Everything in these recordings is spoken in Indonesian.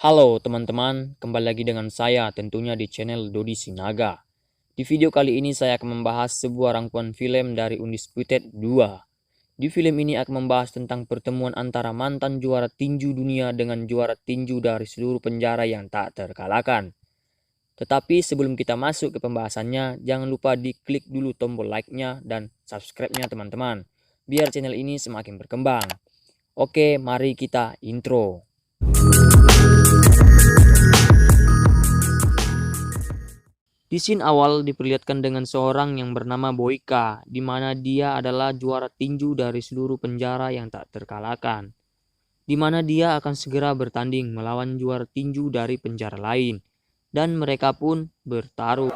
Halo teman-teman, kembali lagi dengan saya tentunya di channel Dodi Sinaga. Di video kali ini saya akan membahas sebuah rangkuman film dari Undisputed 2. Di film ini akan membahas tentang pertemuan antara mantan juara tinju dunia dengan juara tinju dari seluruh penjara yang tak terkalahkan. Tetapi sebelum kita masuk ke pembahasannya, jangan lupa diklik dulu tombol like-nya dan subscribe-nya teman-teman, biar channel ini semakin berkembang. Oke, mari kita intro. Di scene awal diperlihatkan dengan seorang yang bernama Boyka, di mana dia adalah juara tinju dari seluruh penjara yang tak terkalahkan. Di mana dia akan segera bertanding melawan juara tinju dari penjara lain, dan mereka pun bertaruh.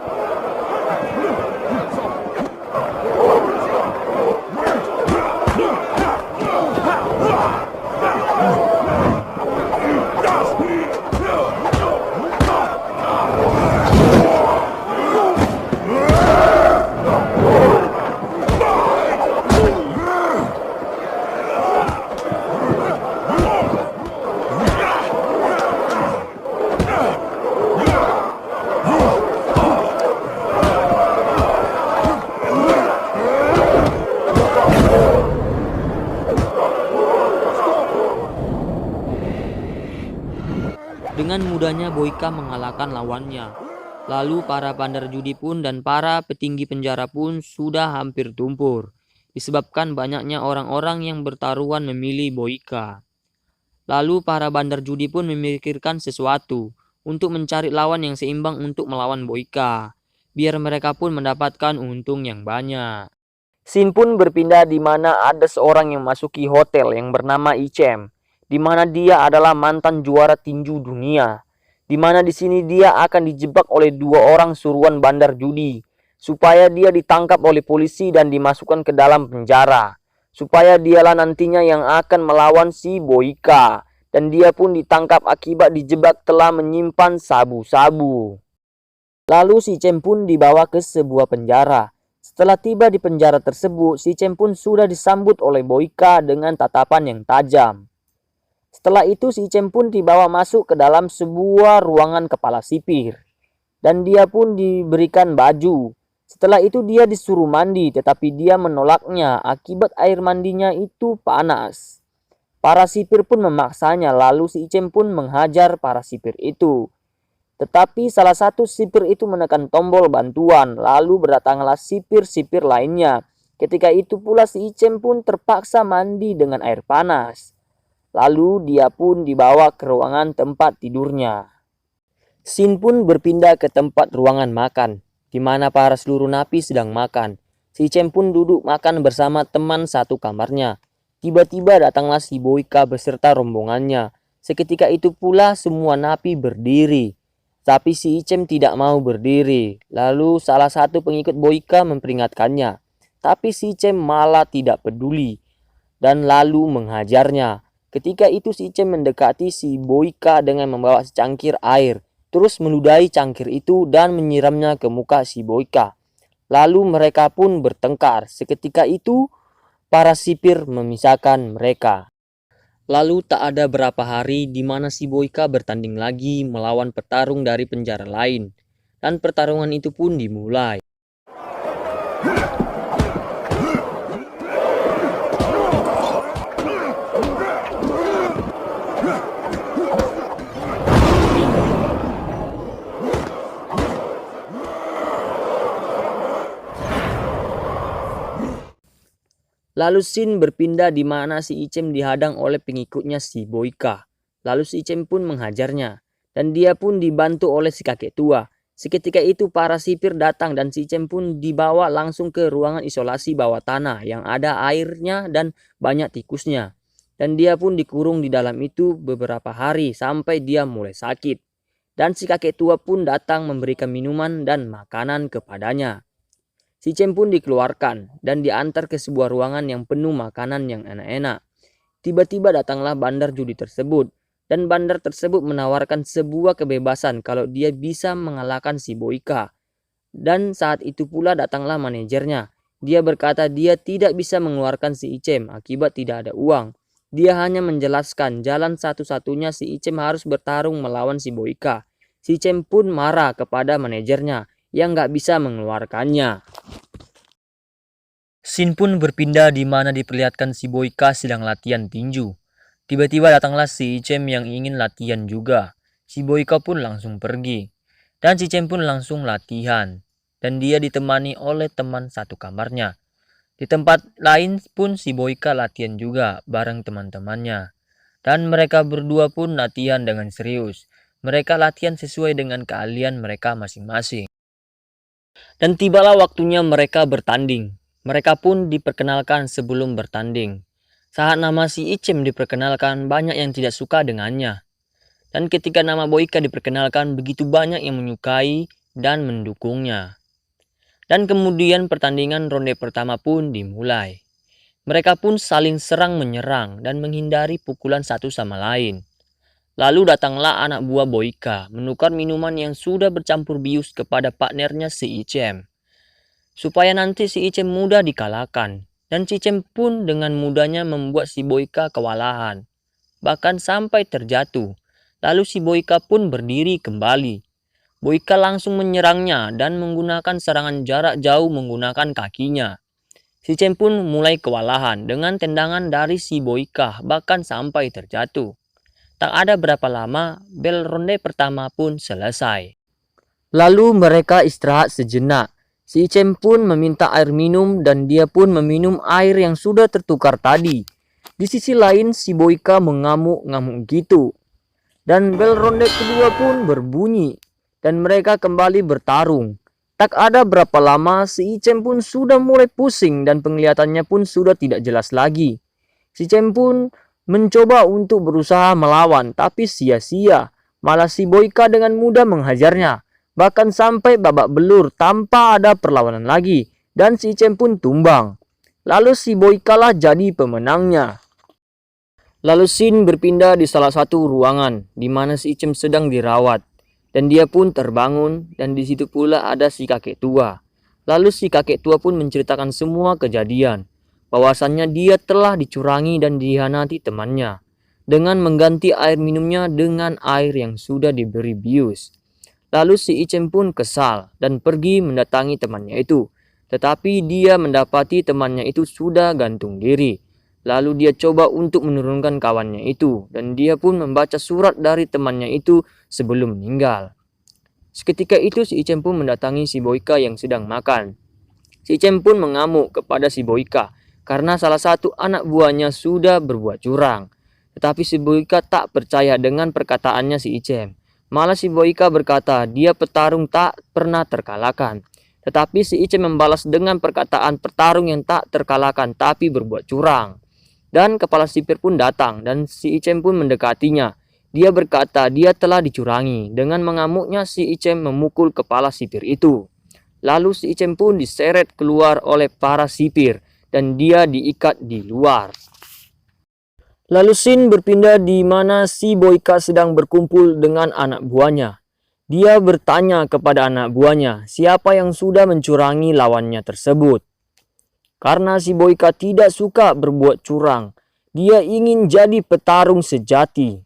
Dengan mudahnya Boyka mengalahkan lawannya. Lalu para bandar judi pun dan para petinggi penjara pun sudah hampir tumpur, disebabkan banyaknya orang-orang yang bertaruhan memilih Boyka. Lalu para bandar judi pun memikirkan sesuatu untuk mencari lawan yang seimbang untuk melawan Boyka, biar mereka pun mendapatkan untung yang banyak. Scene pun berpindah di mana ada seorang yang masuki hotel yang bernama Icem, di mana dia adalah mantan juara tinju dunia. Di mana di sini dia akan dijebak oleh dua orang suruhan bandar judi, supaya dia ditangkap oleh polisi dan dimasukkan ke dalam penjara. Supaya dialah nantinya yang akan melawan si Boyka, dan dia pun ditangkap akibat dijebak telah menyimpan sabu-sabu. Lalu si Cem pun dibawa ke sebuah penjara. Setelah tiba di penjara tersebut, si Cem pun sudah disambut oleh Boyka dengan tatapan yang tajam. Setelah itu si Cem pun dibawa masuk ke dalam sebuah ruangan kepala sipir. Dan dia pun diberikan baju. Setelah itu dia disuruh mandi, tetapi dia menolaknya akibat air mandinya itu panas. Para sipir pun memaksanya, lalu si Cem pun menghajar para sipir itu. Tetapi salah satu sipir itu menekan tombol bantuan, lalu berdatanglah sipir-sipir lainnya. Ketika itu pula si Icem pun terpaksa mandi dengan air panas. Lalu dia pun dibawa ke ruangan tempat tidurnya. Scene pun berpindah ke tempat ruangan makan, di mana para seluruh napi sedang makan. Si Icem pun duduk makan bersama teman satu kamarnya. Tiba-tiba datanglah si Boyka beserta rombongannya. Seketika itu pula semua napi berdiri. Tapi si Icem tidak mau berdiri. Lalu salah satu pengikut Boyka memperingatkannya. Tapi si Icem malah tidak peduli dan lalu menghajarnya. Ketika itu si Icem mendekati si Boyka dengan membawa secangkir air. Terus meludahi cangkir itu dan menyiramnya ke muka si Boyka. Lalu mereka pun bertengkar. Seketika itu para sipir memisahkan mereka. Lalu tak ada berapa hari di mana si Boyka bertanding lagi melawan petarung dari penjara lain. Dan pertarungan itu pun dimulai. Lalu scene berpindah di mana si Icem dihadang oleh pengikutnya si Boyka. Lalu si Icem pun menghajarnya. Dan dia pun dibantu oleh si kakek tua. Seketika itu para sipir datang dan si Icem pun dibawa langsung ke ruangan isolasi bawah tanah yang ada airnya dan banyak tikusnya. Dan dia pun dikurung di dalam itu beberapa hari sampai dia mulai sakit. Dan si kakek tua pun datang memberikan minuman dan makanan kepadanya. Si Cem pun dikeluarkan dan diantar ke sebuah ruangan yang penuh makanan yang enak-enak. Tiba-tiba datanglah bandar judi tersebut dan bandar tersebut menawarkan sebuah kebebasan kalau dia bisa mengalahkan si Boyka. Dan saat itu pula datanglah manajernya. Dia berkata dia tidak bisa mengeluarkan si Icem akibat tidak ada uang. Dia hanya menjelaskan jalan satu-satunya si Icem harus bertarung melawan si Boyka. Si Icem pun marah kepada manajernya yang gak bisa mengeluarkannya. Scene pun berpindah di mana diperlihatkan si Boyka sedang latihan tinju. Tiba-tiba datanglah si Icem yang ingin latihan juga. Si Boyka pun langsung pergi. Dan si Icem pun langsung latihan. Dan dia ditemani oleh teman satu kamarnya. Di tempat lain pun si Boyka latihan juga bareng teman-temannya. Dan mereka berdua pun latihan dengan serius. Mereka latihan sesuai dengan keahlian mereka masing-masing. Dan tibalah waktunya mereka bertanding. Mereka pun diperkenalkan sebelum bertanding. Saat nama si Icem diperkenalkan, banyak yang tidak suka dengannya. Dan ketika nama Boyka diperkenalkan, begitu banyak yang menyukai dan mendukungnya. Dan kemudian pertandingan ronde pertama pun dimulai. Mereka pun saling serang menyerang dan menghindari pukulan satu sama lain. Lalu datanglah anak buah Boyka menukar minuman yang sudah bercampur bius kepada partnernya si Icem. Supaya nanti si Icem mudah dikalahkan. Dan si Icem pun dengan mudahnya membuat si Boyka kewalahan. Bahkan sampai terjatuh. Lalu si Boyka pun berdiri kembali. Boyka langsung menyerangnya dan menggunakan serangan jarak jauh menggunakan kakinya. Si Icem pun mulai kewalahan dengan tendangan dari si Boyka bahkan sampai terjatuh. Tak ada berapa lama, bel ronde pertama pun selesai. Lalu mereka istirahat sejenak. Si Icem pun meminta air minum dan dia pun meminum air yang sudah tertukar tadi. Di sisi lain si Boyka mengamuk-ngamuk gitu. Dan bel ronde kedua pun berbunyi. Dan mereka kembali bertarung. Tak ada berapa lama si Icem pun sudah mulai pusing dan penglihatannya pun sudah tidak jelas lagi. Si Icem pun mencoba untuk berusaha melawan tapi sia-sia. Malah si Boyka dengan mudah menghajarnya. Bahkan sampai babak belur tanpa ada perlawanan lagi. Dan si Icem pun tumbang. Lalu si Boyka lah jadi pemenangnya. Lalu scene berpindah di salah satu ruangan di mana si Icem sedang dirawat. Dan dia pun terbangun dan di situ pula ada si kakek tua. Lalu si kakek tua pun menceritakan semua kejadian. Bahwasannya dia telah dicurangi dan dihianati temannya. Dengan mengganti air minumnya dengan air yang sudah diberi bius. Lalu si Icem pun kesal dan pergi mendatangi temannya itu. Tetapi dia mendapati temannya itu sudah gantung diri. Lalu dia coba untuk menurunkan kawannya itu. Dan dia pun membaca surat dari temannya itu sebelum meninggal. Seketika itu si Icem pun mendatangi si Boyka yang sedang makan. Si Icem pun mengamuk kepada si Boyka. Karena salah satu anak buahnya sudah berbuat curang. Tetapi si Boyka tak percaya dengan perkataannya si Icem. Malah si Boyka berkata dia petarung tak pernah terkalahkan. Tetapi si Icem membalas dengan perkataan petarung yang tak terkalahkan tapi berbuat curang. Dan kepala sipir pun datang dan si Icem pun mendekatinya. Dia berkata dia telah dicurangi. Dengan mengamuknya si Icem memukul kepala sipir itu. Lalu si Icem pun diseret keluar oleh para sipir dan dia diikat di luar. Lalu scene berpindah di mana si Boyka sedang berkumpul dengan anak buahnya. Dia bertanya kepada anak buahnya siapa yang sudah mencurangi lawannya tersebut. Karena si Boyka tidak suka berbuat curang. Dia ingin jadi petarung sejati.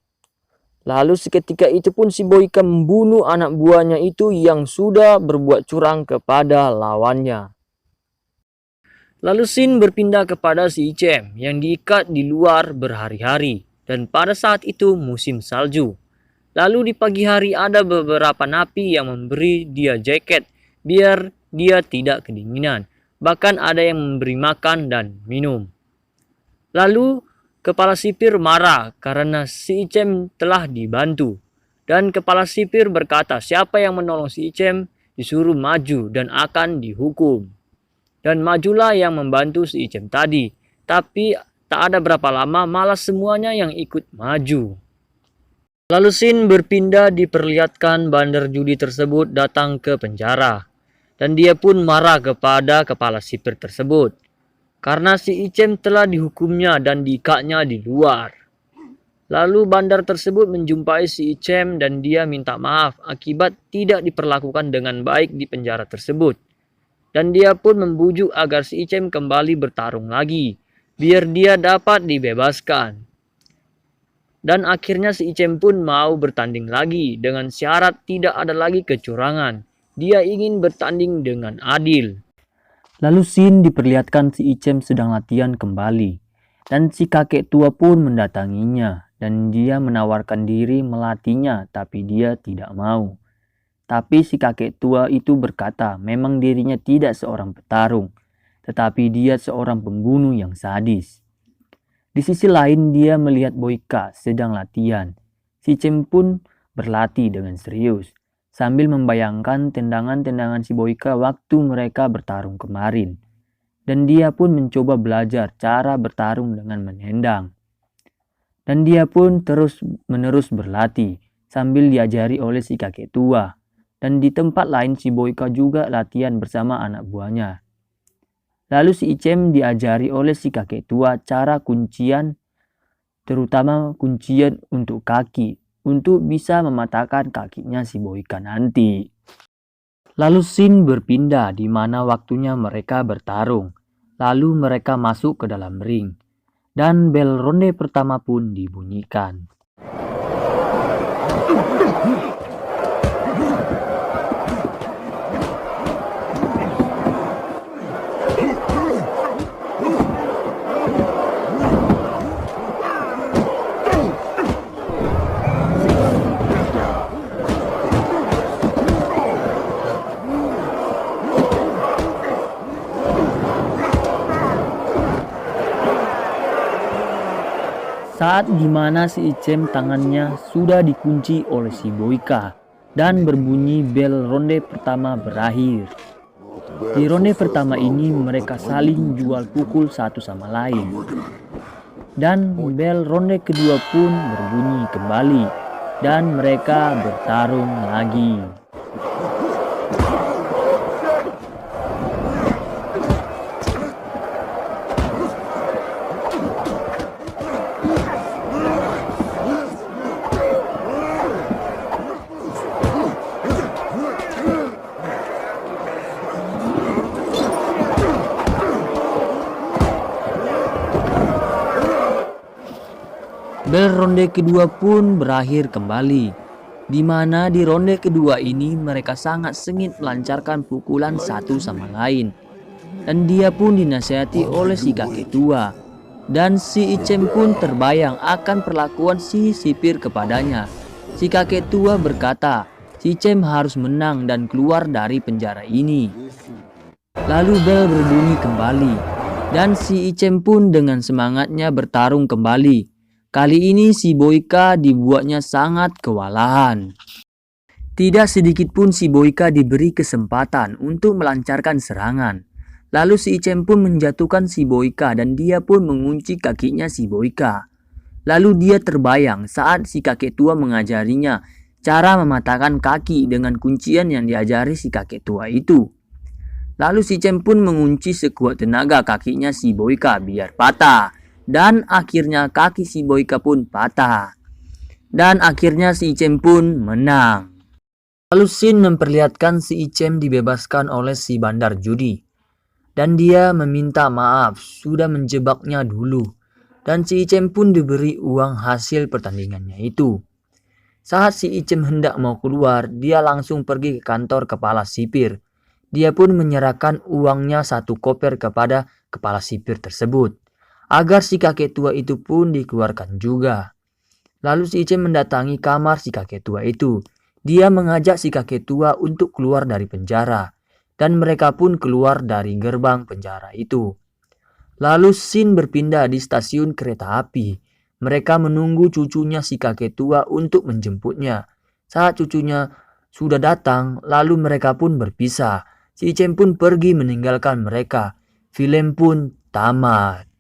Lalu seketika itu pun si Boyka membunuh anak buahnya itu yang sudah berbuat curang kepada lawannya. Lalu scene berpindah kepada si Icem yang diikat di luar berhari-hari. Dan pada saat itu musim salju. Lalu di pagi hari ada beberapa napi yang memberi dia jaket biar dia tidak kedinginan. Bahkan ada yang memberi makan dan minum. Lalu kepala sipir marah karena si Icem telah dibantu. Dan kepala sipir berkata siapa yang menolong si Icem disuruh maju dan akan dihukum. Dan majulah yang membantu si Icem tadi. Tapi tak ada berapa lama malah semuanya yang ikut maju. Lalu scene berpindah diperlihatkan bandar judi tersebut datang ke penjara. Dan dia pun marah kepada kepala sipir tersebut. Karena si Icem telah dihukumnya dan diikatnya di luar. Lalu bandar tersebut menjumpai si Icem dan dia minta maaf akibat tidak diperlakukan dengan baik di penjara tersebut. Dan dia pun membujuk agar si Icem kembali bertarung lagi. Biar dia dapat dibebaskan. Dan akhirnya si Icem pun mau bertanding lagi dengan syarat tidak ada lagi kecurangan. Dia ingin bertanding dengan adil. Lalu Sin diperlihatkan si Icem sedang latihan kembali. Dan si kakek tua pun mendatanginya. Dan dia menawarkan diri melatihnya, tapi dia tidak mau. Tapi si kakek tua itu berkata memang dirinya tidak seorang petarung, tetapi dia seorang pembunuh yang sadis. Di sisi lain dia melihat Boyka sedang latihan. Si Icem pun berlatih dengan serius, sambil membayangkan tendangan-tendangan si Boyka waktu mereka bertarung kemarin. Dan dia pun mencoba belajar cara bertarung dengan menendang. Dan dia pun terus-menerus berlatih, sambil diajari oleh si kakek tua. Dan di tempat lain si Boyka juga latihan bersama anak buahnya. Lalu si Icem diajari oleh si kakek tua cara kuncian, terutama kuncian untuk kaki, untuk bisa mematahkan kakinya si Boyka nanti. Lalu Sin berpindah di mana waktunya mereka bertarung. Lalu mereka masuk ke dalam ring. Dan bel ronde pertama pun dibunyikan. Saat dimana si Icem tangannya sudah dikunci oleh si Boyka dan berbunyi bel ronde pertama berakhir. Di ronde pertama ini mereka saling jual pukul satu sama lain. Dan bel ronde kedua pun berbunyi kembali dan mereka bertarung lagi. Bel ronde kedua pun berakhir kembali, di mana di ronde kedua ini mereka sangat sengit melancarkan pukulan satu sama lain. Dan dia pun dinasihati oleh si kakek tua. Dan si Icem pun terbayang akan perlakuan si sipir kepadanya. Si kakek tua berkata, si Icem harus menang dan keluar dari penjara ini. Lalu bel berbunyi kembali, dan si Icem pun dengan semangatnya bertarung kembali. Kali ini si Boyka dibuatnya sangat kewalahan. Tidak sedikit pun si Boyka diberi kesempatan untuk melancarkan serangan. Lalu si Icem pun menjatuhkan si Boyka dan dia pun mengunci kakinya si Boyka. Lalu dia terbayang saat si kakek tua mengajarinya cara mematahkan kaki dengan kuncian yang diajari si kakek tua itu. Lalu si Icem pun mengunci sekuat tenaga kakinya si Boyka biar patah. Dan akhirnya kaki si Boyka pun patah. Dan akhirnya si Icem pun menang. Lalu Sin memperlihatkan si Icem dibebaskan oleh si bandar judi. Dan dia meminta maaf sudah menjebaknya dulu. Dan si Icem pun diberi uang hasil pertandingannya itu. Saat si Icem hendak mau keluar, dia langsung pergi ke kantor kepala sipir. Dia pun menyerahkan uangnya satu koper kepada kepala sipir tersebut, agar si kakek tua itu pun dikeluarkan juga. Lalu si Icem mendatangi kamar si kakek tua itu. Dia mengajak si kakek tua untuk keluar dari penjara. Dan mereka pun keluar dari gerbang penjara itu. Lalu Sin berpindah di stasiun kereta api. Mereka menunggu cucunya si kakek tua untuk menjemputnya. Saat cucunya sudah datang, lalu mereka pun berpisah. Si Icem pun pergi meninggalkan mereka. Film pun tamat.